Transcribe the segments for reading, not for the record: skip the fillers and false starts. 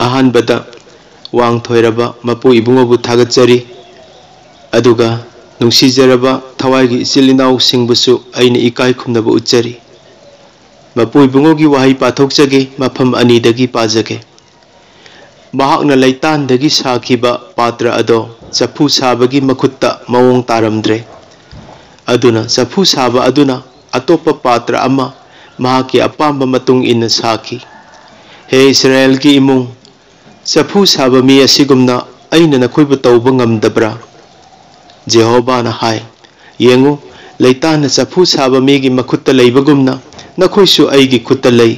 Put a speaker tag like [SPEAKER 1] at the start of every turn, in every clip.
[SPEAKER 1] अहानबदा वांग थोइरबा मपु इबुंगोबु थागतजरी अदुगा नुंसीजरबा थवाइगी इचिल इनाउ सिंगबुसु अइने इकाई खुमनबु उच्चरी मपु इबुंगोगी वाहै पाथोकजगे मफम अनीदगी पाजगे महाकना लैतानदगी साखिबा पात्र अदो चफु साबगी मखुत्ता मवोंग तारमद्रे अदुना चफु साबा अदुना अतोप्पा पात्र अमा महाकी अपाम्बा मतुंग इन्ना साखी हे इस्राएल की इमुंग चफु साबा मी असिगुमना अइना नखोइबु तौबा ngamdabra जेहोबा ना हाय येंगु लैतान चफु साबा मीगी मखुत्ता लैबगुमना नखोइसु अइगी खुत्ता लै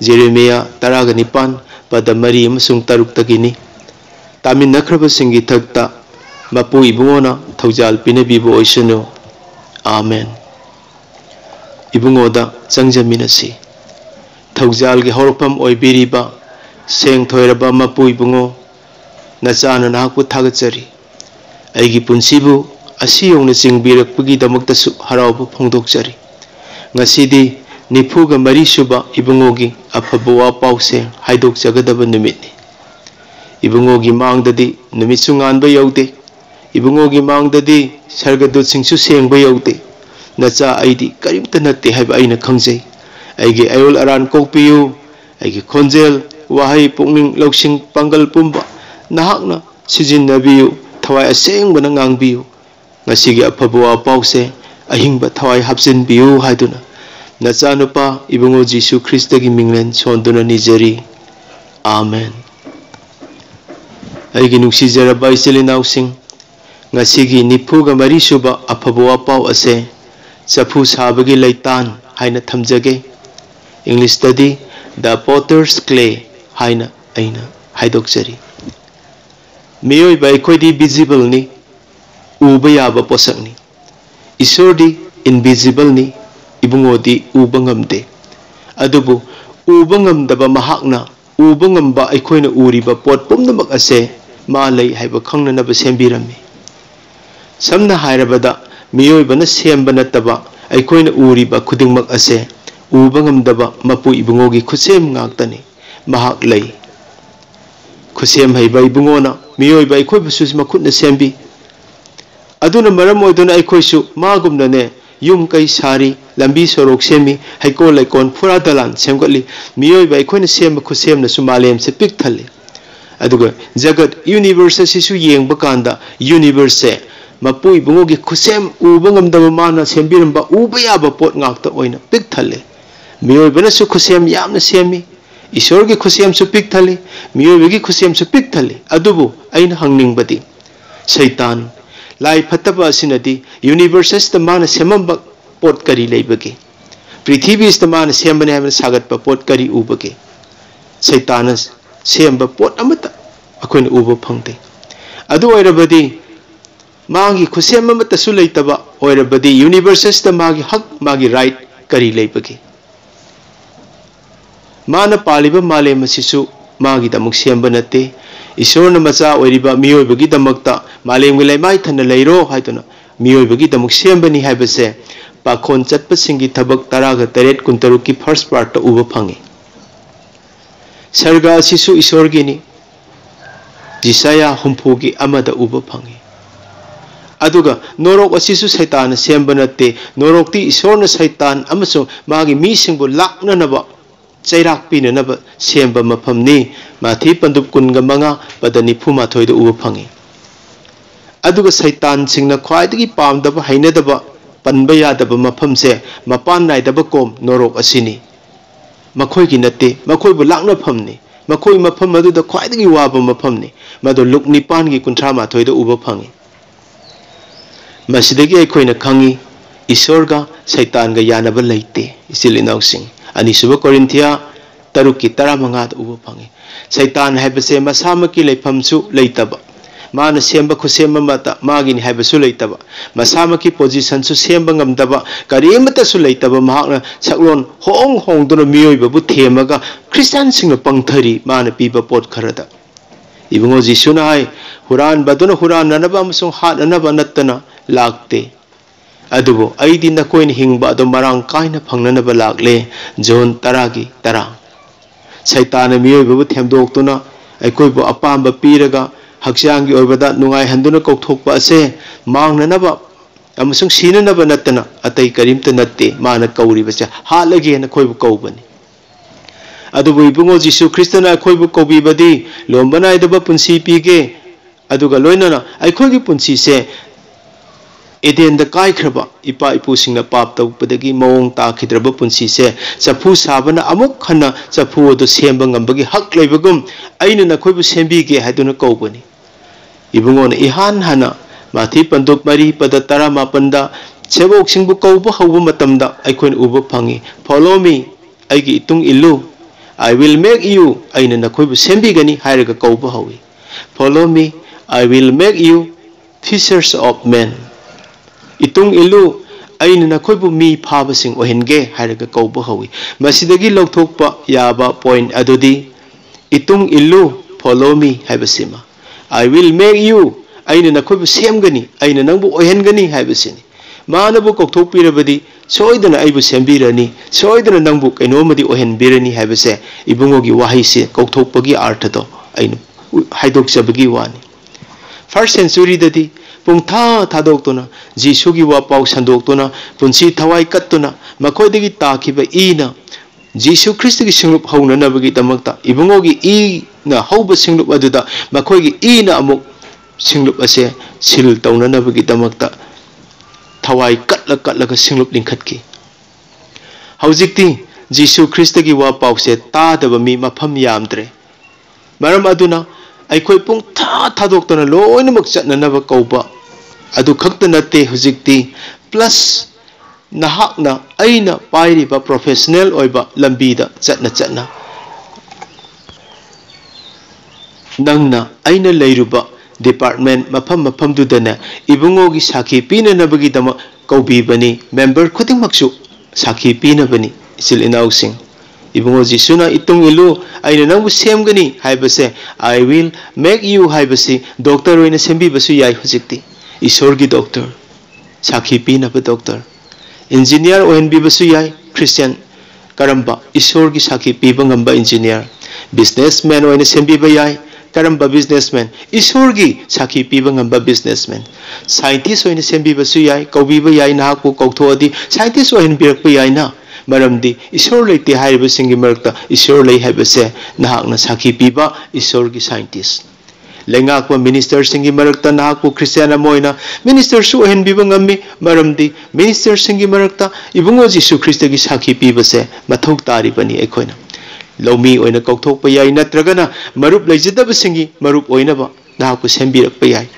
[SPEAKER 1] जेरेमिया 19 पद 3 अमसुंग 6 तगिनी तामिन नखरबसिंगी थक्ता मपु इबुंगोना थौजाल पिनबिबु ओइसनु आमेन इबुंगोदा चंगजमिनसी थौजाल गे हौरफम ओइबिरिबा सेंग थोइरबा मपु इबुंगो नचाना नाहकु थागचरी अइगी पुंसिबु असियोंना चिंगबिरकपगी दमक्तसु हरावबु फोंदोकचरी ngасidi निफुगा मरी सुबा इबुंगोगी अफबा वापाउसे हाइदोकजगदबा नुमितनि इबुंगोगी मांगददी नुमितसु nganba यौदे इबुंगोगी मांगददी सर्गदूत सिंगसु सेंगबा यौदे नचा आइदी करिमता नत्ते हाइबा आइना खंगजै आइगे अयोल अरान कोकपियु आइगे खोंजेल वाहै पुकनिंग लौसिंग पंगल पुंबा नाहकना सिजिन्नबियु थवाई असेंगबना ngangbiyु ngasiगी अफबा वापाउसे अहिंबा थवाई हापजिनबियु हाइदुना नचानुपा इबुंगो जीसु ख्रिस्तगी मिंगलेन सोंदुना निजरी आमेन अइगी नुंसीजरबा इचिलिनाउसिंग ngasiगी निफुगा मरी सुबा अफबा वापाउ असे चफु साबगी लैतान हाइना थमजगे इंग्लिश तदी द पोटर्स क्ले हाइना अइना हाइदोकचरी मियोइबा अइखोइदी विजिबल नि उबा याबा पोसकनि ईश्वरदी इनविजिबल नि इबुंगोदी उबा ngamde अदुबु उबा ngamdaba महाकना उबा ngamba अइखोइना उरिबा पोट पुमनमक असे मा लै हाइबा खंगननबा सेंबिरमि समना हाइरबदा मियोइबना सेंबा नतबा अइखोइना उरिबा खुदिंगमक असे उबा ngamdaba मपु इबुंगोगी खुसेम ngakतनि महाक लै खुसेम हाइबा इबुंगोना मियोइबा अइखोइबसु मखुतना सेंबि अदुना मरम ओइदुना अइखोइसु मागुमनने युम कई सारी लंबी सोरोक सेमी हैको लैकोन फुरा दलान सेमगली मियोइबा अइखोइना सेम खुसेमनसु मालेम से पिक थले अदुगा जगत यूनिवर्स असिसु येंगबा कांदा यूनिवर्स से मपु इबुंगोगी खुसेम उबा ngamdaba माना सेंबिरंबा उबा याबा पोट ngakta ओइना पिक थले मियोइबनसु खुसेम यामना सेमी ईश्वरगी खुसेमसु पिक थले मियोइबगी खुसेमसु पिक थले अदुबु अइना हंगनिंगबदी शैतान लाई फतबा असिनदी यूनिवर्स द मान सेमंबा पोट करी लेबगे पृथ्वी द मान सेमबने हाबन सागतपा पोट करी उबगे शैतान सेमबा पोट अमता अखोइन उबा फंगदे अदु ओइरबदी मागी खुसेम अमतसु लैतबा ओइरबदी यूनिवर्स द मागी हक मागी राइट करी लेबगे माना पालिबा मालेम सिसु मागी दमुक सेमबा नते ईश्वर मचा ओइरिबा मियोइबगी दमकता मालेमगी लैमाइ थन लैरो हाइदुना मियोइबगी दमुक सेमबनी हाइबसे पाखोन चटपसिंगी थबक 13 कुंतरुक की फर्स्ट पार्ट उबा फंगे सर्गा असिसु ईश्वरगिनी जिसाया हुंफुगी अमदा उबा फंगे अदुगा नोरोक असिसु शैतान सेमबा नते नोरोकती ईश्वरना शैतान अमसु मागी मीसिंगबु लाक्ननबा चैराक पीननब सेंबा मफमनी माथी पंदुप कुनगा मंगा पद 94 उबा फंगे अदुगा शैतान सिंगना ख्वाइदगी पामदबा हैनदबा पनबा यादबा मफमसे मपान नाइदबा कोम नोरोक असिनी मखोइगी नते मखोइबु लाक्ना फमनी मखोइ मफम अदुदा ख्वाइदगी वाबा मफमनी मदो लुक निपान की कुंथ्रा माथोइद उब फंगी मसिदगी अखोइना खंगी ईश्वर का सैतान का यानब लेते इचिल इनाउसिंग अनिसुब कोरिंथिया तरुक की तरा मंगाद उब फंगी सैतान हैबसे मसामकी लेफमसु लेतब माना सेंब खुसेंब मत मागिनी हैबसु लेतब मसामकी पोजीशन सु सेंब ngамदब करीमतसु लेतब महाकना सकलोन होंग होंगदुन मियोइबबु थेमगा क्रिश्चियन सिंग पंगथरी माना पीबा पोट खरदा इबुंगो जिसुना हाय हुरान बदुन हुरान ननब अमसुंग हात ननब नत्तना लागते अदुबो अइदि नकोइन हिंगबा अदो मरांग काइना फंगननब लागले जोन तरागी तरा सैतान मियोइबबु थेमदोक्तुना अखोइबु अपाम्ब पीरगा हक्चांगी ओइबदा नुंगाइ हंदुना कौथोकपा असे मांगननब अमसुंग सीननब नत्तना अतै करीमत नत्ते माना कौरिबसे हालगेना खोइबु कौबनी अदुबु इबुंगो जिसु क्रिस्तना अखोइबु कौबिबदी लोंबनाइदब पुंसी पीगे अदुगा लोइनना अखोइगी पुंसी से एदेंद कायख्रबा इपा इपुसिंगना पाप तौपदगी मौंग ताखिद्रब पुंसी से चफू साबना अमुक खन्ना चफू अदु सेंब ngambagi हक लेबगुम अइना नखोइबु सेंबीगे हाइदुना कौबनी इबुंगोन इहान हना माथि पंदुप मरी पद तरा मापंदा सेबोक सिंगबु कौबु हौबु मतमदा अखोइन उबु फंगी फॉलो मी अइगी इतुंग इल्लु I will make you अइना नखोइबु सेंबीगनी हाइरगा कौबु हौई follow me I will make you fishers of men इतुंग इल्लु अइना नखोइबु मी फाबसिंग ओहेनगे हाइरगा कौबु हौई मसिदगी लौथोकपा याबा पॉइंट अदुदी इतुंग इल्लु follow me हाइबसिमा I will make you अइना नखोइबु सेमगनी अइना नंगबु ओहेनगनी हाइबसिनी मानबु कौथोकपिरबदी सोइदना अइबु सेंबीरनी सोइदना नंगबु कैनोमदी ओहेनबिरनी हाइबसे इबुंगोगी वाहिसे कौथोकपगी अर्थदो अइना हाइदोकचबगी वानी फर्स्ट सेंचुरी ददी पुंथा थादोक्तुना जीसुगी वा पाउ संदोक्तुना पुंसी थवाई कत्तुना मखोइदगी ताखिबा ईना जीसु ख्रिस्टगी सिंगलुप हौननबगी दमक्ता इबुंगोगी ईना हौब सिंगलुप अदुदा मखोइगी ईना अमुक सिंगलुप असे सिल तौननबगी दमक्ता थवाई कत्ल कत्लगा सिंगलुप लिंखतकी हौजिक्ति जीसु ख्रिस्टगी वा पाउसे तादब मी मफम यामद्रे मरम अदुना अखोइ पुंग थादोक्तुना लोइनमक चटननब कौबा अदु खक्त नते हुजिक्ति प्लस नहाकना अइना पाइरिबा प्रोफेशनल ओइबा लंबीदा चटना चटना नंगना अइना लेरुबा डिपार्टमेंट मफम मफम दुदना इबुंगोगी साखी पीननबगी दम कौबीबनी मेंबर खुदिंगमक्सु साखी पीनबनी इसिल इनाउसिंग इबुंगो जिसुना इतुंग इलु अइना नंगबु सेमगनी हाइबसे आई विल मेक यू हाइबसी डॉक्टर ओइना सेमबीबसु याइ हुजिक्ति ईश्वरगी डॉक्टर साखी पीनब डॉक्टर इंजीनियर ओहेनबीबसु याइ क्रिश्चियन करंबा ईश्वरगी साखी पीबा ngamba इंजीनियर बिजनेसमैन ओइना सेमबीबा याइ करंबा बिजनेसमैन ईश्वरगी साखी पीबा ngamba बिजनेसमैन साइंटिस्ट ओइना सेमबीबसु याइ कौबीबा याइ नाहाकु कौथोअदि साइंटिस्ट ओहेनबीरकपा याइना मरमदी ईश्वर लेते हाइबसिंगी मरक्ता ईश्वर ले हाइबसे नाहाकना साखी पीबा ईश्वरगी साइंटिस्ट लेंगाकपा मिनिस्टर सिंगी मरक्ता नाहाकु क्रिश्चियन अमोइना मिनिस्टर सु ओहेनबीबा ngami मरमदी मिनिस्टर सिंगी मरक्ता इबुंगो जीसु ख्रिस्टगी साखी पीबसे मथौ तारिबनी अखोइना लौमी ओइना कौथोकपा याइ नत्रगना मरुप लेजदबसिंगी मरुप ओइनबा नाहाकु सेंबीरकपा याइ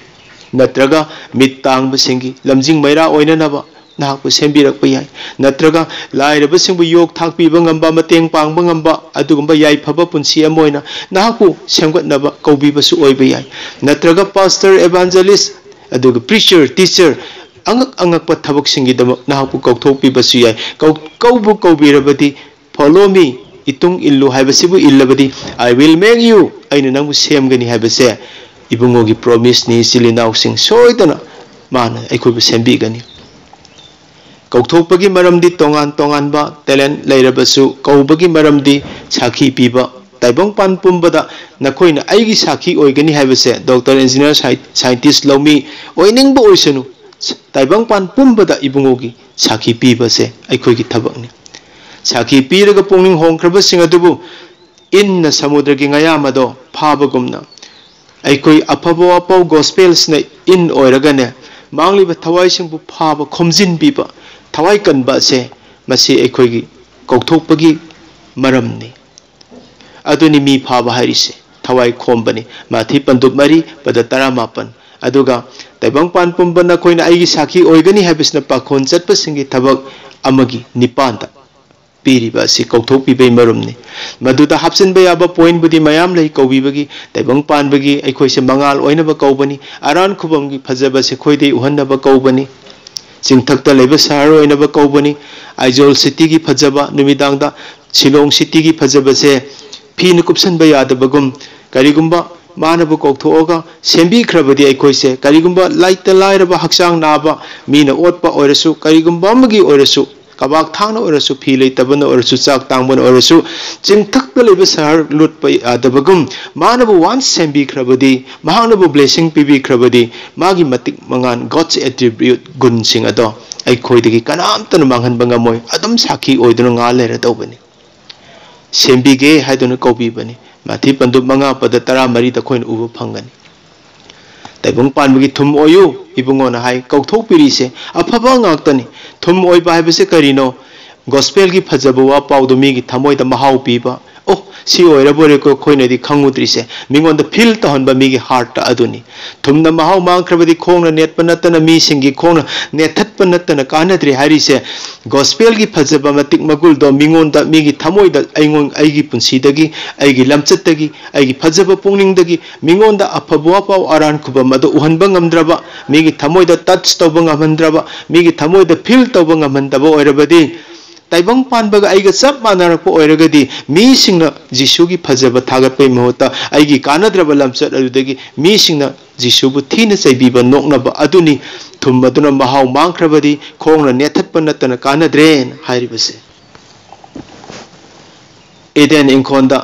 [SPEAKER 1] नत्रगा मित तांगबसिंगी लमजिंग मैरा ओइननबा नाहाकु सेंबीरकपा याइ नत्रगा लाइरबसिंगबु योग थाकपीबा ngamba mateeng pangba ngamba adugumba yai phaba punsi amoina nahaku semgatnaba kaubibsu oiba yai natraga pastor evangelist aduga preacher teacher angak angakpa thabak singi dam nahaku kauthokpibasu yai kaubu kaubirabadi follow me itung illu haibasibu illabadi I will make you aina nangbu semgani haibase ibungogi promise ni silinau sing soidana mana aikobu sembigani कौथोकपगी मरमदी तोंगान तोंगानबा talent लेरबसु कौबगी मरमदी साखी पीबा ताइबंग पान पुंबदा नखोइना आइगी साखी ओइगनी हाइबसे डॉक्टर इंजीनियर साइंटिस्ट लौमी ओइनिंगबो ओइसनु ताइबंग पान पुंबदा इबुंगोगी साखी पीबसे अखोइगी थबकनी साखी पीरगा पोंगिंग होंख्रबसिंग अदुबु इन समुद्रगी ngayamado फाबगुमना अखोइ अफबो अपो गॉस्पेल्स ने इन ओइरगने मांगलिबा थवाइसिंगबु फाबा खोमजिन पीबा थवाई कनबा से मसी अखोइगी कौथोकपगी मरमनी अदुनि मी फाबा हारिसे thawai khombani mathi pandup mari pada taramapan aduga taibang pan pumbana koina aigi sakhi oigani habisna pakhon chatpa singi thabak amagi nipanta piriba si kauthok pibai marumni maduda hapsin ba yaba point budi mayam lai kaubibagi taibang pan bagi ai khoise mangal oina ba kaubani aran khubam gi phajaba se khoidei uhanna ba kaubani chingthakta leba sahar oina ba kaubani aizol city gi phajaba numidangda Shillong city gi phajaba se phin kupsan ba yadabagum karigumba मानब कौथोगा सेंबी खरबदी अखोइसे करिगुंबा लाइता लाइरबा हक्सांग नाबा मीना ओटपा ओरसु करिगुंबा मगी ओरसु कबाक थांगना ओरसु फी लेतबन ओरसु चाक तांगबन ओरसु चिंगथक लेबे सहर लुटपा आदबगुम मानब वांस सेंबी खरबदी महानब blessing PB खरबदी मागी मतिक मंगान God's attribute गुण सिंग अदो अखोइदगी कनामतन मांगहनबा ngамoi adum sakhi oiduna nga lera tawbani सेंबीगे हाइदुना कौबीबनी माथि पंदुप मंगा पद तरा मरी तखोइन उब फंगनी तैबंग पानबगी थुम ओयु इबुंगोना हाय कौथोक पिरिसे अफबा ngaktani थुम ओइबा हाइबसे करिनो gospel gi phajaba wa pawdu mi gi thamoi da mahau piba oh si oira bore ko khoina di khangudri se mingon da feel ta honba mi gi heart ta aduni thumna mahau mang khrabadi khongna net panatana mi singi khongna nethat panatana kanadri hari se gospel gi phajaba matik magul do mingon da mi gi thamoi da aingon aigi punsi dagi aigi lamchat dagi aigi phajaba pungning dagi mingon da aphabwa paw aran khuba madu uhanba ngamdraba mi gi thamoi da touch tawba ngamdraba mi gi thamoi da feel tawba ngamandaba oirabadi ताइबंग पानबग आइगा सब मानरप ओइरगदी मी सिंगना जिसुगी फजब थागतपै महता आइगी कानद्रब लमचत अदुदगी मी सिंगना जिसुबु थीना चैबिब नोकनब अदुनी थुमबदुना महाव मांख्रबदी खोंगना नेथतप नतन कानद्रेन हारिबसे एदेन इंखोंदा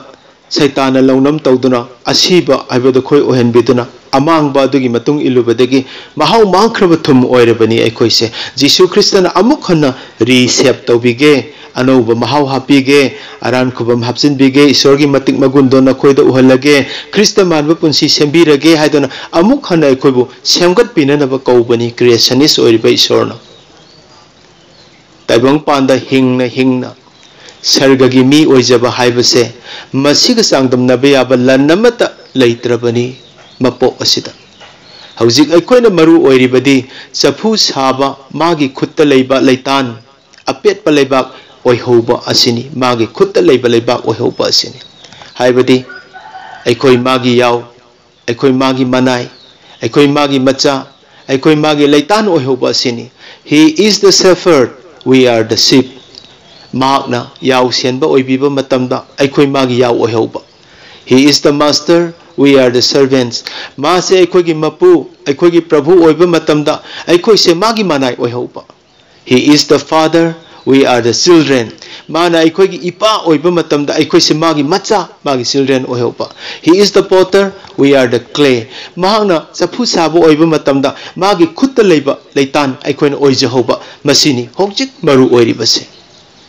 [SPEAKER 1] सैतान लौनम तौदुना असीबा आइबद खोय ओहनबिदुना अमांगबा दुगी मतुंग इलुबदगी महाव मांख्रब थुम ओइरबनी अखोइसे जीसु ख्रिस्टना अमुक हन्ना रिसेप तौबिगे अनौब महाव हापीगे अरान खुबम हापसिनबिगे ईश्वरगी मतिक मगुंदो नखोयद उहलगे ख्रिस्त मानब पुंसी सेंबिरगे हाइदना अमुक हन्ना अखोयबु सेमगत पिननब कौबनी क्रिएशनिस्ट ओइरिबा ईश्वरना ताइबंग पांदा हिंगना सर्गगी मी ओइजबा हाइबसे मसिग सांगदमनबे याबा लन्नमता लैत्रबनी मपो असिदा हौजिक अखोइना मरु ओइरिबदी चफु साबा मागी खुत्ता लैबा लैतान अपेटपा लैबाक ओइहौबा असिनी मागी खुत्ता लैबा लैबाक ओइहौबा असिनी हाइबदी अखोइ मागी याव अखोइ मागी मनाय अखोइ मागी मचा अखोइ मागी लैतान ओइहौबा असिनी he is the shepherd we are the sheep मागना याव सेनबा ओइबिबा मतमदा अखोइ मागी याव ओइहौबा he is the master we are the servants ma se akhoi gi mapu akhoi gi prabhu oiba matamda akhoi se magi manai oihoba he is the father we are the children mana akhoi gi ipa oiba matamda akhoi se magi macha magi children oihoba he is the potter we are the clay mahna chaphu sabo oiba matamda magi khutta leiba leitan akhoi na oijahoba masini hojik maru oiribase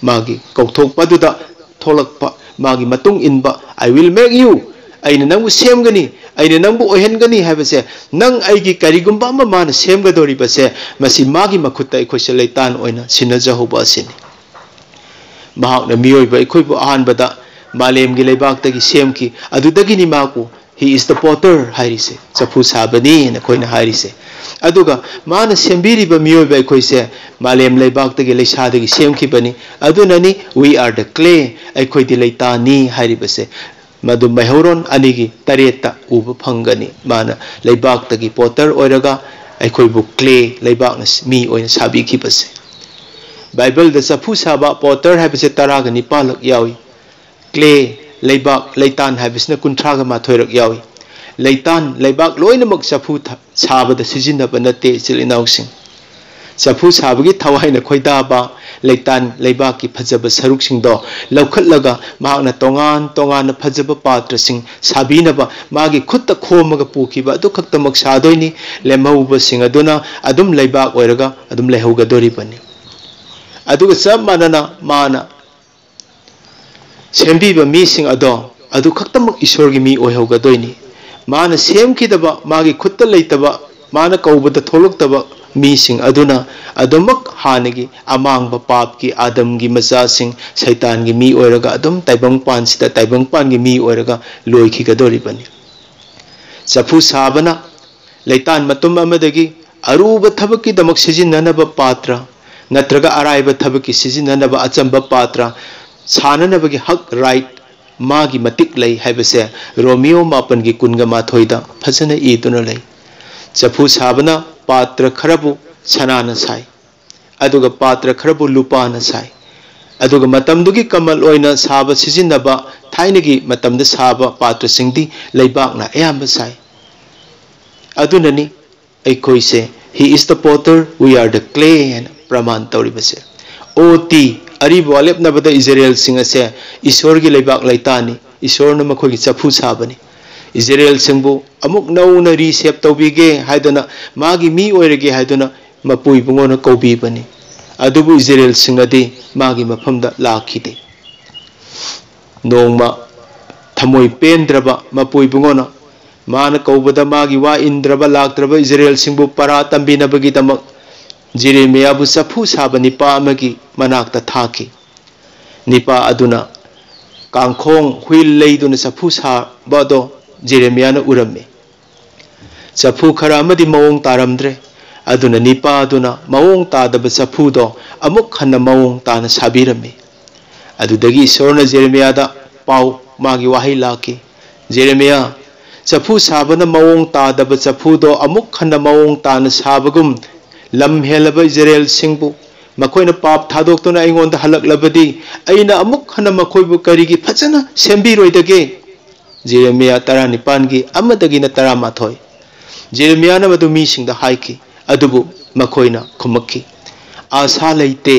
[SPEAKER 1] magi kauthok paduda tholakpa magi matung inba I will make you aina nangbu semgani aina nangbu ohengani habase nang aigi karigumba ma man semgadori base masi magi makhutta ikhoise leitan oina sinajahoba asini mahakna miyoiba ikhoibu ahanbada malemgi leibak semki adudagi ni maku he is the potter hairise chapu sabani na koina hairise aduga mana sembiriba miyoiba ikhoise malem leibak tagi leisadagi semki bani adunani we are the clay ikhoidi leitani hairibase मधु महौरोन अनिगी तरेता उब फंगनी माना लेबाक तगी Potter ओइरगा अखोइबु clay लेबाक मी ओइन Sabi खिबसे Bible the सफु साबा Potter हाबिसे तरागा निपालक यावी clay लेबाक लेतान हाबिसना कुंथ्रागा माथोइरक यावी लेतान लेबाक लोइनमक सफु साबद सिजिनब नते चिलिनाउसिंग सफु साबगी थवाइना खोइदाबा leitan leibaki phajaba saruk sing do laukhatlaga mahakna tongan phajaba patra sing sabinaba magi khutta khomaga pukiba adu khaktamak sadoini lemhauba sing aduna adum leibak oiraga adum lehauga doribani aduga sab manana mana sembiba mi sing ado adu khaktamak ishorgi mi oihauga doini mana semkidaba magi khutta leitaba mana kaubada tholoktaba मीसिंग अदुना अदुमक हानगी अमांग पाप की आदम की मचा सिंह शैतान की मी ओरगा अदुम ताइबंग पान सिदा ताइबंग पान की मी ओरगा लोइखी गदोरिबनी चफू साबना लैतान मतुम अमदगी अरूब थबक की दमक सिजिननब पात्र नत्रगा अराइब थबक की सिजिननब अचंब पात्र साननबगी हक राइट मागी मतिक लई हैबसे रोमियो मापन की कुनगा माथोइदा फजन ईदुना लई चफू साबना पात्र खरबु सनाना साई अदुगा पात्र खरबु लुपाना साई अदुगा मतमदुगी कमल ओइना साब सिजिनबा थाइनगी मतमद साब पात्र सिंगदी लैबाकना अयाम साई अदुननी अखोइसे he is the potter we are the clay एन प्रमाण तौरिबसे ओती अरीब वालेपनबद इजराइल सिंह असे ईश्वर की लैबाक लैतानी ईश्वर न मखोगी चफू साबनी इजराइल सिंहबु अमुक नौना रिसेप तौबिगे हाइदना मागी मी ओइरगे हाइदना मपुई बुंगोना कौबीबनी अदुबु इजराइल सिंहदी मागी मफमदा लाखिदे नोंमा थमोई पेंद्रबा मपुई बुंगोना मान कौबदा मागी वा इंद्रबा लाक्त्रबा इजराइल सिंहबु परा तंबिनबगी दमक जिरेमियाबु चफू साब निपा अमगी मनाक्ता थाकी निपा अदुना कांखोंग हुइल लैदुना चफू साबदो जिरेमियाना उरमे चफू खरा अमदी मवोंग तारमद्रे अदुना निपा अदुना मवोंग तादब चफूदो अमुक हन्ना मवोंग ताना साबिरमे अदुदगी ईश्वरना जिरेमियादा पाउ मागी वाही लाकी जिरेमिया चफू साबना मवोंग तादब चफूदो अमुक हन्ना मवोंग ताना साबगुम लम हेलब इजराइल सिंहबु मखोइना पाप थादोक्तुना अइंगोंदा हलकलबदी अइना अमुक हन्ना मखोइबु करिगी फजना सेंबिरोइदगे जिरेमिया 19 की अमदगिना 18 जिरेमियाना मदु मीसिंगदा हाइकी अदुबु मखोइना खुमक्की आशा लैते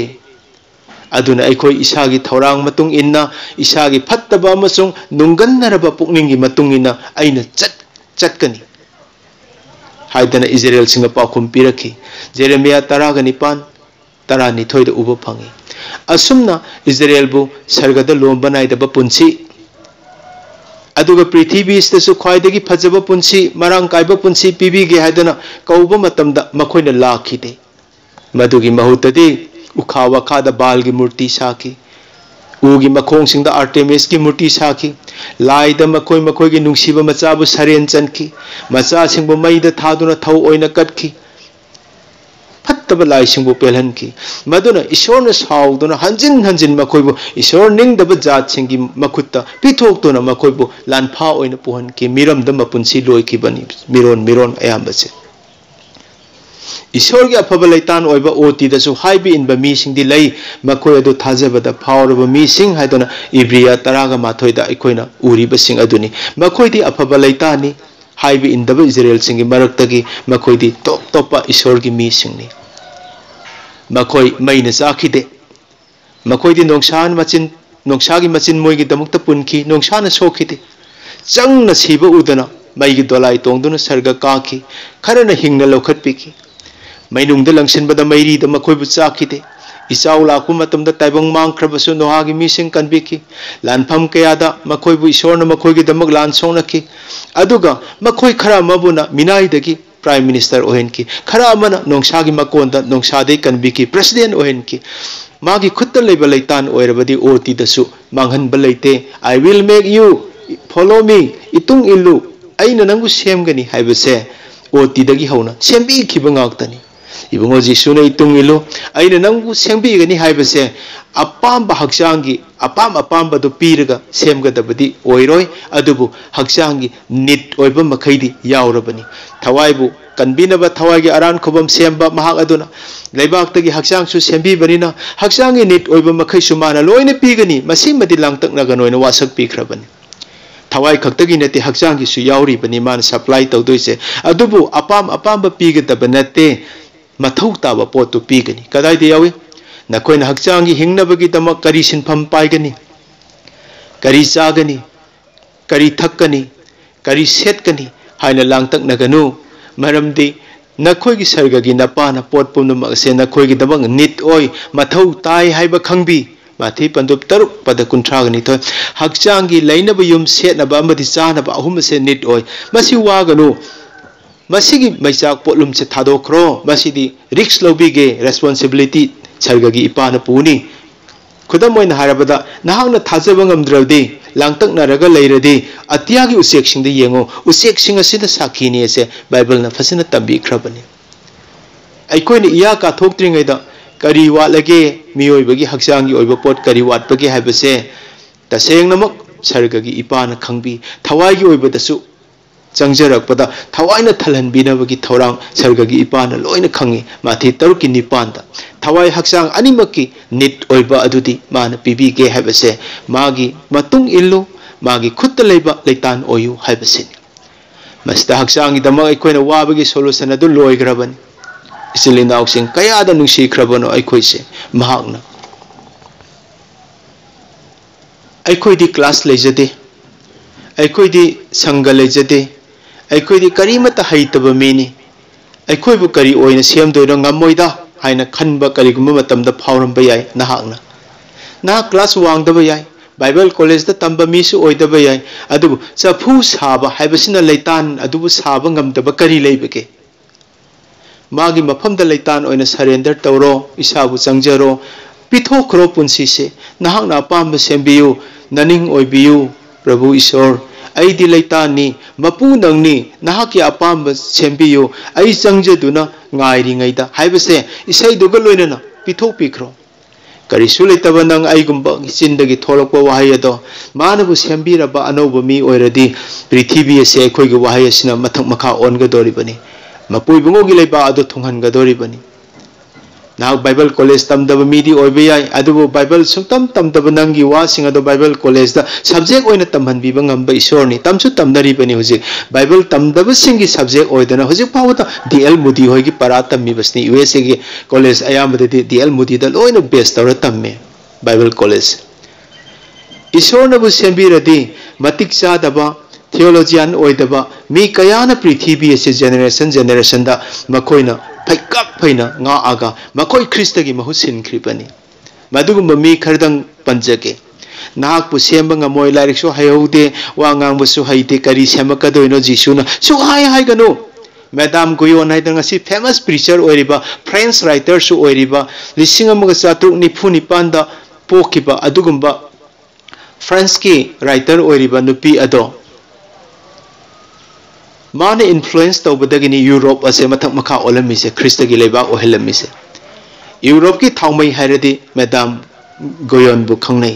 [SPEAKER 1] अदुना अखोइ इसागी थौरांग मतुंग इन्ना इसागी फत्तबा अमसुंग नुंगन्नरबा पुकनिंगी मतुंग इन्ना अइना चटकनी हाइदना इजराइल सिंह पाखुम पिरखी जेरेमिया 19 दा उबा फंगी असुमना इजराइलबु सरगदा लोंबा नाइदबा पुंसी अदुगा पृथ्वीस्तसु ख्वाइदगी फजबा पुंसी मरांग काइबा पुंसी पीबीगे हाइदना कौबा मतमदा मखोइना लाखिदे मदुगी महुतदी उखा वखादा बाल की मूर्ति साकी उगी मखोंगसिंगदा आर्टेमिस की मूर्ति साकी लाइदा मखोइ मखोइगी नुंगसिबा मचाबु सरेन चनखी मचासिंगबु मैदा थादुना थौ ओइना कटखी फत्तबा लाइसिंगबु पेलहनखी मदुना ईश्वरना साउदुना हंजिन हंजिन मखोइबु ईश्वर निंगदबा जातसिंगी मखुत्ता पिथोक्तुना मखोइबु लानफा ओइना पुहनखी मिरमदा मपुंसी लोइखिबनी मिरोन अयामबसे ईश्वर की अफब लैतान ओइबा ओतीदसु हाइबि इनबा मीसिंगदि लै मखोइ अदु थाजबदा फावरबा मीसिंग हाइदना इब्रिया 10 दा अखोइना उरिबसिंग अदुनी मखोइदि अफब लैतानी हाइबि इनदबा इजराइल सिंगी मरक्तगी मखोइदि टॉप टॉपा ईश्वर की मीसिंगनी मखोइ मैना चाखिदे मखोइदि नोंसागी मचिन मोइगी दमुक्ता पुनखी नोंसाना सोखिदे चंगना सिबा उदना मैगी दोलाई तोंदुना सर्ग काखी खरना हिंगना लौखटपिकी मैनुंगदा लंगसिनबदा मैरीदा मखोइबु चाखिदे इचाउ लाकु मतमदा ताइबंग मांगख्रबसु नोहागी मीसिंग कनबिकी लानफम कयादा मखोइबु ईश्वरना मखोइगी दमक लान सोंगनखी अदुगा मखोइ खरा मबुना मिनाइदगी प्राइम मिनिस्टर ओहेनकी खरा अमना नोंसागी मकोंदा नोंसादे कनबिकी प्रेसिडेंट ओहेनकी मागी खुत्ता लेबा लैतान ओइरबदी ओतीदसु मांगहनबा लैते I will make you follow me इतुंग इल्लु अइना नंगु सेमगनी हाइबसे ओतीदगी हौना सेमबिखिबा गाक्तनी इबुंगो जिसुने इतुंग इल्लु अइना नंगु सेमबिगनी हाइबसे अपाम हक्चांगी अपाम बदु पीरगा सेमगदबदी ओइरोय अदुबु हक्चांगी निट ओइबा मखैदी यावरबनी थवाइबु कनबिनबा थवाइगी अरान खुबम सेमबा महाक अदुना लैबाक्तगी हक्चांगसु सेमबिबनिना हक्चांगी निट ओइबा मखैसु माना लोइना पीगनी मसिमदि लांगतकनगनोइना वासक पीखरबनी थवाई खक्तगी नते हक्चांगीसु यावरिबनी मान सप्लाई तौदोइसे अदुबु अपाम पीगदबा नते मथौ ताबा पोतु पीगनी कदाइदे यावी नखोइना हक्चांगी हिंगनबगी दमक करी सिनफम पाइगनी करी चागनी करी थक्कनी करी सेटकनी हाइना लांगतकनगनु मरमदी नखोइगी सर्गगी नपाना पोत पुनमक से नखोइगी दमक नित ओइ मथौ ताई हाइबा खंगबी माथि पंदुप 3 पद 19 हक्चांगी लैनब युम सेटनबा अमदि चानबा अहुम से निट ओइ मसि वागनु मसीगी मैचाक पोलुम से थादोखरो मसीदी रिक्स लौबीगे रेस्पॉन्सिबिलिटी सरगगी इपान पुनी खुदम मोइन हारबदा नहांगना थाजब ngamद्रवदी लांगतकनरगा लेरदी अतियागी उसेकसिंग दे येंगो उसेकसिंग असिदा साखीनी एसे बाइबल न फसना तंबीख्रबनी अइकोइन इया का थोक्त्रिंगैदा करी वालगे मियोइबगी हक्सांगी ओइबो पोट करी वाटबगे हाइबसे तसेंगनमक सरगगी इपान खंगबी थवाइगी ओइबदसु चंगजरकपदा थवाइना थलहनबिनबगी थौरांग सरगगी इपान लोइना खंगी माथि तरुकी निपानदा थवाई हक्सांग अनिमकी निट ओइबा अदुदी मान पिबीगे हाइबसे मागी मतुंग इल्लु मागी खुत्त लेबा लेतान ओयु हाइबसे मस्ता हक्सांगी दमक अइखोइना वाबगी सोल्यूशन अदु लोइग्रबनी इसिलिनाउसिंग कयादा नुंसिख्रबनो अइखोइसे महागना अइखोइदी क्लास लेजदे अइखोइदी संग लेजदे अइखोइदी करीमत हैतब मीनी अइखोइबु करी ओइना सेमदोइनो ngамmoida हाइना खनबा करीगुम मतमदा फावरंबा याय नहागना ना क्लास वांगदबा याय बाइबल कॉलेज दा तंबा मीसु ओइदबा याय अदुबु चफु साबा हाइबसिना लेतान अदुबु साबा ngамदबा करी लेबगे मागी मफमदा लेतान ओइना सरेंडर तौरो इसाबु चंगजरो पिथोखरो पुंसीसे नहागना अपाम सेमबियु ननिंग ओइबियु प्रभु ईश्वर अइदी लेतानी मपु नंगनी नहाकी अपाम सेमबियु अइ चंगजदुना ngairingayda haibase isai duga loinana pithok pikro karisu leitaba nang aigumba chindagi tholokpa wahai ado manabu sembiraba anoba mi oiradi prithibhi ase khoi gi wahai asina mathak makha onga doribani mapui bungo gi leiba ado thunghan ga doribani now bible college tamdaba midi oibeyai adubu bible sungtam tamdaba nangi wa singado bible college da subject oina tamhan biba ngamba isorni tamchu tamnari bani hujik bible tamdaba singi subject oidana hujik pawata dl mudi hoigi para tammi basni usa gi college ayamada dl mudi da loina best tawra tamme bible college isorna bu sembiradi matik chadaba theologian oidaba mi kayana prithibhi ase generation da makoina faikap faina nga aga makoi krista gi mahusin kripani madugum mi khardang panjake nak pu semba ngamoi lairik so hayaude wa ngang bu su haite kari semaka doino jisuna su hai gano madam goyon hai dang si famous preacher oiriba french writer su oiriba lising amaga chatruk nipuni panda pokiba adugumba french ki writer oiriba nupi ado माने influence तौबदगनी Europe असे मथक मखा ओलमिसे ख्रिस्त की लेबा ओहलमिसे Europe की थाउमई हायरदी madam Goyan बु खंगनै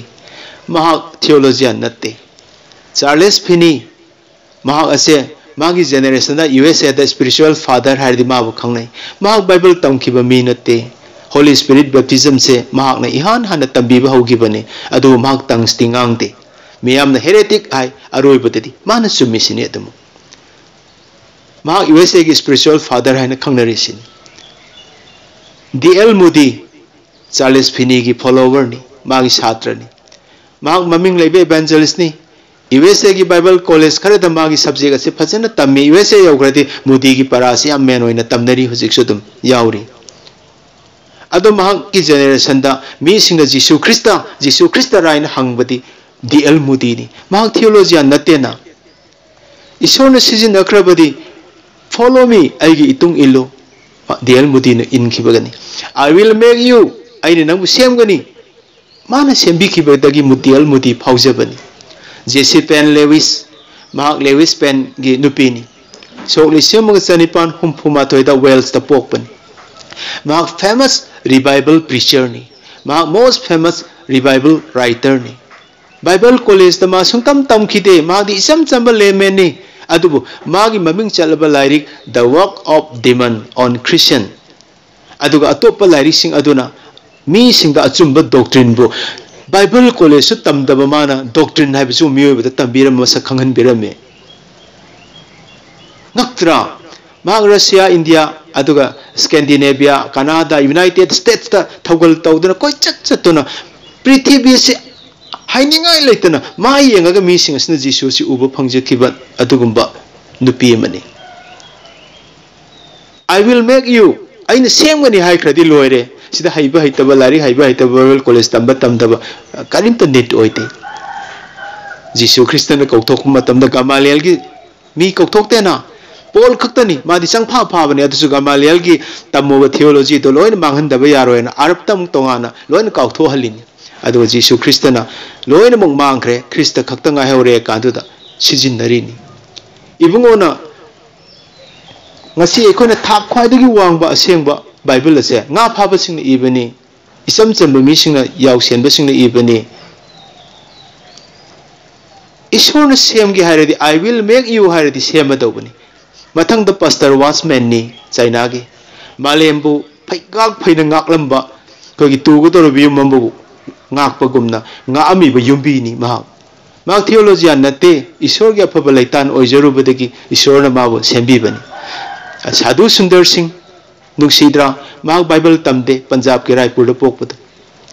[SPEAKER 1] महा theologian नते Charles Finney महा असे मागी जनरेशन दा यूएसए दा स्पिरिचुअल फादर हायरदी मा बु खंगनै महा बाइबल तमखिबा मी नते होली स्पिरिट बैप्टिज्म से महा न इहान हान तंबीबा होगिबने अदु महा तंगस्टिंगांगदे मियामना हेरेटिक हाय अरोइबददी माना सुमिसिने दम महा यूएसए की स्पिरिचुअल फादर है खंगनरिसिन डीएल मूडी चार्ल्स फिनी की फॉलोवर नि मागी छात्र नि महा ममिंग लेबे इवेंजलिस्ट नि यूएसए की बाइबल कॉलेज खरे द मागी सब्जेक्ट से फजन तम्मी यूएसए योग्रदि मूडी की परासी हम मेन होइना तमनरी हुजिक सुदम याउरी अदो महा की जनरेशन दा मी सिंग जीसु ख्रिस्ट राइन हंगबदी डीएल मूडी नि महा थियोलॉजियन नतेना ईश्वर ने season नखरबदी follow me aigi itung illo dl mudi na inkibagani I will make you aini nang semgani mana sembi kibadagi mudial mudi phaujabani jesse pen lewis mark lewis pen gi nupini so li semga chanipan humphuma toida wales ta pokpan mark famous revival preacher ni mark most famous revival writer ni bible college ta ma sungtam tamkhide ma di isam chamba layman ni adubu magi maming chalaba lairik the work of demon on christian aduga atopa lairik sing aduna mi sing da achumba doctrine bu bible college su tamdaba mana doctrine hai bisu miyo ba tambiram masa khanghan birame ngaktra mag russia india aduga scandinavia canada united states ta thogal tawduna koi chatuna prithibhi se हाइनिंगाई लेतना मा येंगा मी सिंग असना जीसु सि उबो फंगजखिबा अदुगुंबा नुपी मनी आई विल मेक यू आइन सेमगनी हाइख्रदि लोयरे सिदा हाइबा हाइतबा लारी हाइबा हाइतबा बाइबल कॉलेज तंबा तमदबा करिम त नेट ओइते जीसु ख्रिस्टन कौथोक मतमदा गमालियल की मी कौथोकतेना Paul khakta ni madi changpha pha bani adu Gamaliel gi tamoba theology to loin manghan da ba yaro na arab tam tongana loin kaw tho halin adu Jesus Christana loin mong mangkre Christa khakta nga heure kandu da sijin nari ni ibungona ngasi ekona thak khwaidagi wangba asengba Bible ase nga phaba sing ni ibani isam chamba mi sing na yaw senba sing ni ibani Ishon sem gi haredi I will make you haredi sema dawbani mathang da pastor watchman ni China gi malembu phaigak phaina ngaklamba ko gi tu go to review mambu ngakpa gumna nga ami ba yumbi ni ma theology an nate ishor gi aphaba laitan oijaru badagi ishor na mabu sembi bani Sadhu Sundar Singh Nuksidra Mahak Bible Tamde Punjab ke Raipur da pokpad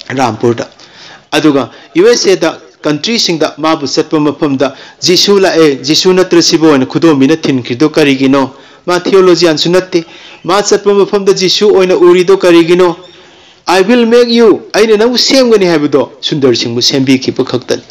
[SPEAKER 1] Rampur da aduga USA da country sing da mabu satpa mafam da Jisu la Jisu natra sibo na khudo mina thin khido karigino ma theology an sunatte ma satpa mafam da Jisu oina uri do karigino I will make you aina nang sem gani habido Sundar Singh bu sembi ki pakhaktan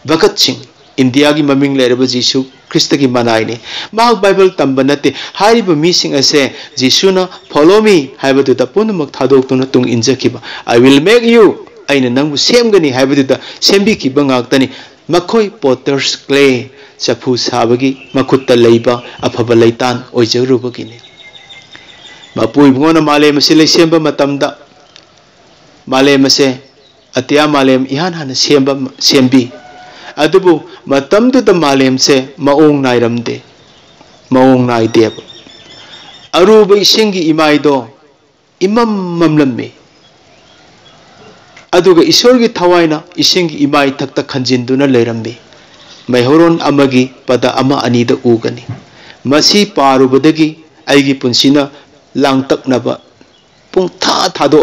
[SPEAKER 1] Bhagat Singh India ki maming leraba Jisu Krista ki manai ni Mahak Bible tamba nate hariba mi sing ase Jisu na follow me haibadu da punamak thadok tuna tung injakiba I will make you aina nangbu sem gani haibadu da sembi ki bangaktani makhoi potters clay chapu sabagi makutta leiba aphaba laitan oijarubagi ni mapui bungona malem se le semba matamda malem se atia malem ihan han semba sembi adubu matam du da malem se maong nairamde maong nai deb aruba isingi imaido imam mamlamme aduga isorgi thawaina isingi imai thakta khanjinduna leirambe maihoron amagi pada ama ani da ugani masi parubadagi aigi punsina langtaknaba pung tha thado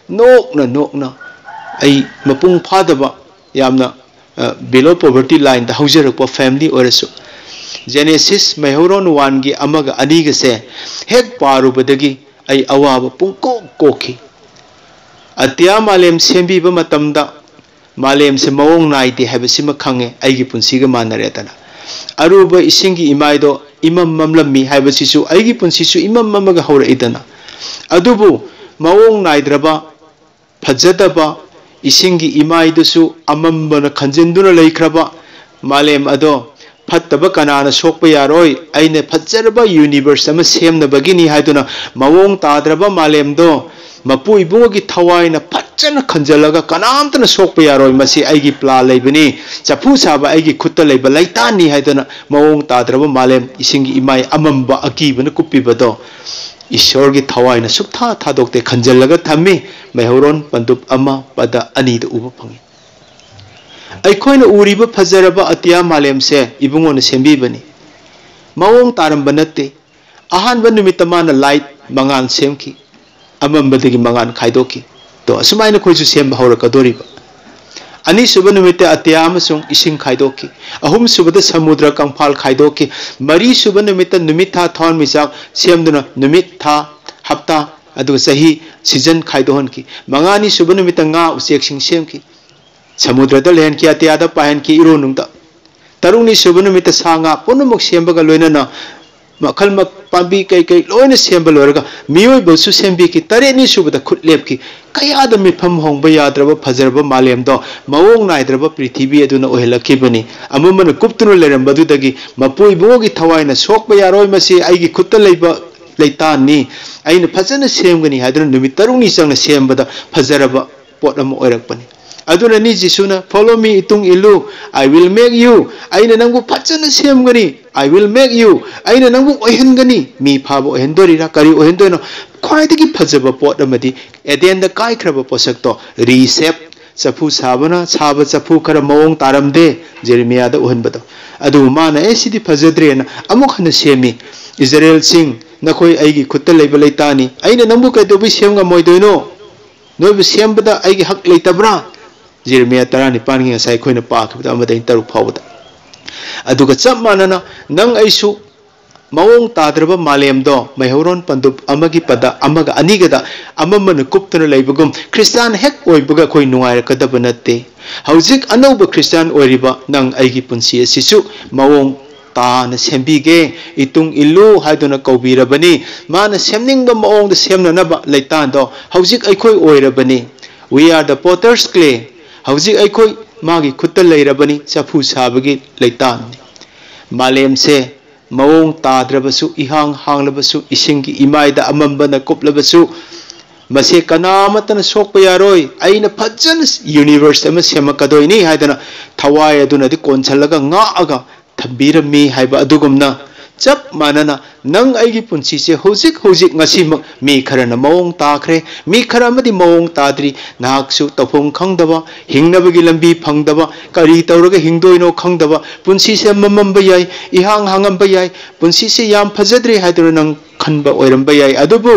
[SPEAKER 1] nokna ai mapung phadaba yamna below poverty line the haujarakpa family orasu Genesis Maihoron 1 gi amaga ani ga se hek parubadagi ai awaba pungko koki atya malem sembi ba matamda malem se mawong naite habasima khange ai gi punsi ga manare tana aruba isingi imaido imam mamlammi habasisu ai gi punsi su imam mamaga hawra idana adubu mawong naidraba phajadaba isingi imaidusu amambana khanjinduna leikraba malem ado fattaba kanana sokpa yaroi aine phajjarba universe ama semna bagini haiduna mawong tadraba malem do mapu ibungi thawaina phajjana khanjalaga kanamtana sokpa yaroi masi aigi pla leibani chapu saba aigi khutta leiba laitani haiduna mawong tadraba malem isingi imai amamba akibana kupibado Ishor gi thawaina sukha thadokte khanjalaga thammi Maihoron pandup ama pada ani da uba phangi aikhoina uriba phajaraba atya malem se ibungona sembi bani mawong taramba natte ahanba numitama na light mangan semki amambadagi mangan khaidoki to asumaina khoisu semba horaka doriba ani suba numite atya amasung ising khaidoki ahum subada samudra kangphal khaidoki mari suba numita numitha thon misak semduna numit tha hapta aduga sahi season khaidohon ki mangani suba numita nga usek sing semki samudra da len ki atya da pahen ki iro nungta tarungni suba numita sanga punumuk sembaga loinana makal mak pambi kai loina semba loraga miyoi bosu sembi ki tareni subada khutlep ki kaya da mifam hongba yadraba phajarba malem do mawong naidraba prithibhi aduna ohelaki bani amamana kuptunu leramba du dagi mapui bogi thawaina sokba yaroi masi aigi khutta leiba leitan ni aina phajana semgani haduna numit tarungni changna sembada phajaraba pot am oirakpani aduna ni Jisuna follow me itung ilu I will make you aina nangbu phajana semgani I will make you aina nangbu ohengani mi phabo ohendori ra kari ohendoino khwaidagi phajaba pot amadi edenda kai khraba posakto reshape chapu sabana saba chapu khara mawong taramde Jeremiah da ohenbado adu mana sidi phajadre na amuk hana semi Israel sing nakhoi aigi khutta leiba leitani aina nangbu kaidobi semga moidoino noibu sembada aigi hak leitabra Jeremiah tarani pangi ngasai khoina pa khibda amada intaru phawda aduga chap manana nang aisu mawong tadraba malem do Maihoron pandup amagi pada amaga anigada amamana kuptuna leibagum Christian hek oibaga khoi nungai rakadaba natte haujik anauba Christian oiriba nang aigi punsi asisu mawong ताना सेम्बीगे इतुंग इल्लू हाइदुना कौबीरबनी माना सेमनिंगबा मओंगदा सेमननबा लैतान दो हौजिक अखोय ओइरबनी we are the potter's clay हौजिक अखोय मागी खुत्ता लैरबनी चफू साबगी लैतान मालेम से मओंग ताद्रबसु इहांग हांगलबसु इसिंगी इमाइदा अमंबना कुपलबसु मसे कनामतन सोकप यारोय अइना फजन यूनिवर्स अमा सेमकदोइनी हाइदना थवाय अदुनदि कोनसलगा ngaगा थबिरमी हाइबा अदुगुमना चप मानना नंग आइगी पुंसी से होजिक होजिक ngasi मी खरना मओंग ताखरे मी खरा अमदि मओंग ताद्री नाहकसु तफोंग खंगदबा हिंगनबगी लंबी फंगदबा करी तौरगा हिंगदोइनो खंगदबा पुंसी से ममंबा याय इहांग हांगंबा याय पुंसी से याम फजद्रे हाइदना नंग खनबा ओइरंबा याय अदुबु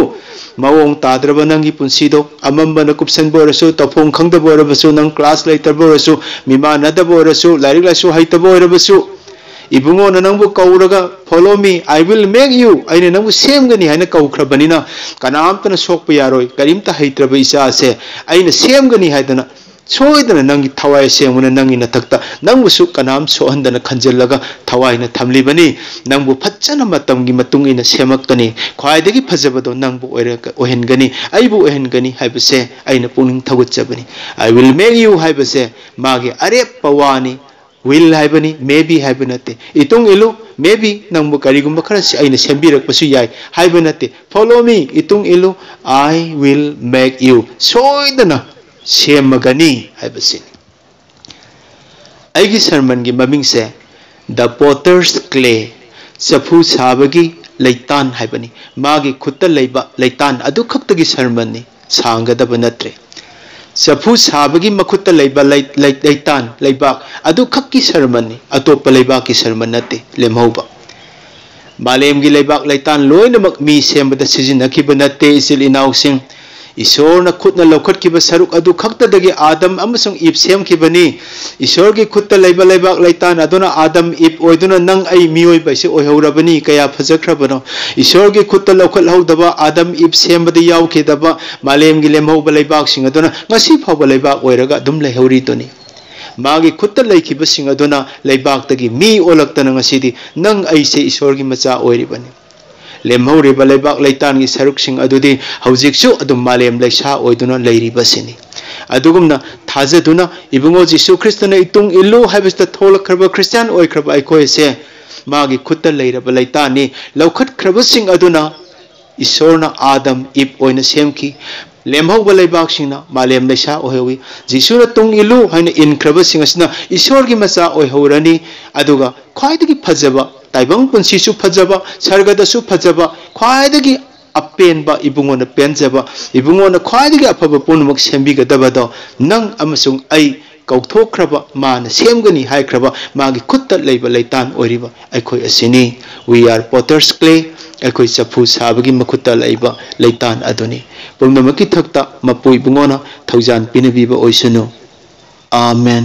[SPEAKER 1] मओंग ताद्रबा नंगी पुंसीदो अमंबना कुपसनबो रसु तफोंग खंगदबो रबसु नंग क्लास लैतरबो रसु मिमा नदबो रसु लाइरिक लासु हाइतबो रबसु इबुंगो नंगबु कौरगा follow me I will make you आइने नंगबु सेमगनी हाइना कौखरबनिना कनामतना सोकप यारोय करिमता हैत्रब इसा से आइने सेमगनी हाइदना सोइदना नंगी थवाय सेमुना नंगी नथक्ता नंगबुसु कनाम सोहंदना खंजलगा थवायना थमलिबनी नंगबु फच्चना मतंगी मतुंगिना सेमक्कनी ख्वाइदगी फजबदो नंगबु ओहेनगनी आइबु ओहेनगनी हाइबसे आइना पुनिंग थगुच्चबनी आई विल मेक यू हाइबसे मागे अरे पवानी will haibani maybe haibanate itung ilu maybe nangbu karigumba khara aina sembirak pasu yai haibanate follow me itung ilu I will make you soidana semagani haibasi aigi sermon gi maming se the potter's clay safu sabagi leitan haibani magi khutta leiba leitan adu khaktagi sermon ni sangadaba natre चफू साबगी मखुत्ता लैतान लैबाक अदु खक्की ceremony अतोप लैबाक की सरमन नते लेमहौबा मालेम की लैबाक लैतान लोइनमक मी सेमबदा सिजिनखिब नते इसिल इनाउसिंग ईश्वर न खुद न लौखटखिब सरुक अदु खक्तदगी आदम अमसुंग इब सेमखिबनी ईश्वर की खुद लैबा लैबाक लैतान अदुना आदम इब ओइदुना नंग आई मियोय बैसे ओहौरबनी कया फजख्रबनो ईश्वर की खुद लौखट हौदबा आदम इब सेमबदा यावखिदबा मालेम की लेमहौबा लैबाक सिंग अदुना ngasi phawba laibaak oiraga dum leihori toni magi khutta leikhiba sing aduna laibaak tagi mi olaktana ngasidi nang aise ishor gi macha oiribani lemhori ba laibaak laitan gi saruk sing adudi haujiksu adum malem laisa oiduna leiribasini adugumna thajaduna ibungo jisu kristna itung illu habista tholakhraba christian oikraba aikoise magi khutta leiraba laitani laukhat khraba sing aduna ishorna adam ib oina semki लेमहौबा लैबाकसिंगना मालेम लैसा ओहेवी जिसुना तुंग इलु हाइना इनख्रबसिंगसना ईश्वर की मचा ओहौरनी अदुगा ख्वाइदगी फजबा ताइबंग पुंसीसु फजबा सर्गदसु फजबा ख्वाइदगी अपेनबा इबुंगोना पेनजबा इबुंगोना ख्वाइदगी अफबा पुनमक सेंबिगदबदो नंग अमसुंग आई कौथोख्रबा माना सेमगनी हाइख्रबा मागी खुत्ता लैबा लैतान ओरिबा अखोय असिनी वी आर पोटर्स क्ले अखोय चफू साबगी मखुत्ता लैबा लैतान अदुनी पुंगनमकी थक्ता मपुई बुंगोना थौजान पिनबीबा ओइसनु आमेन।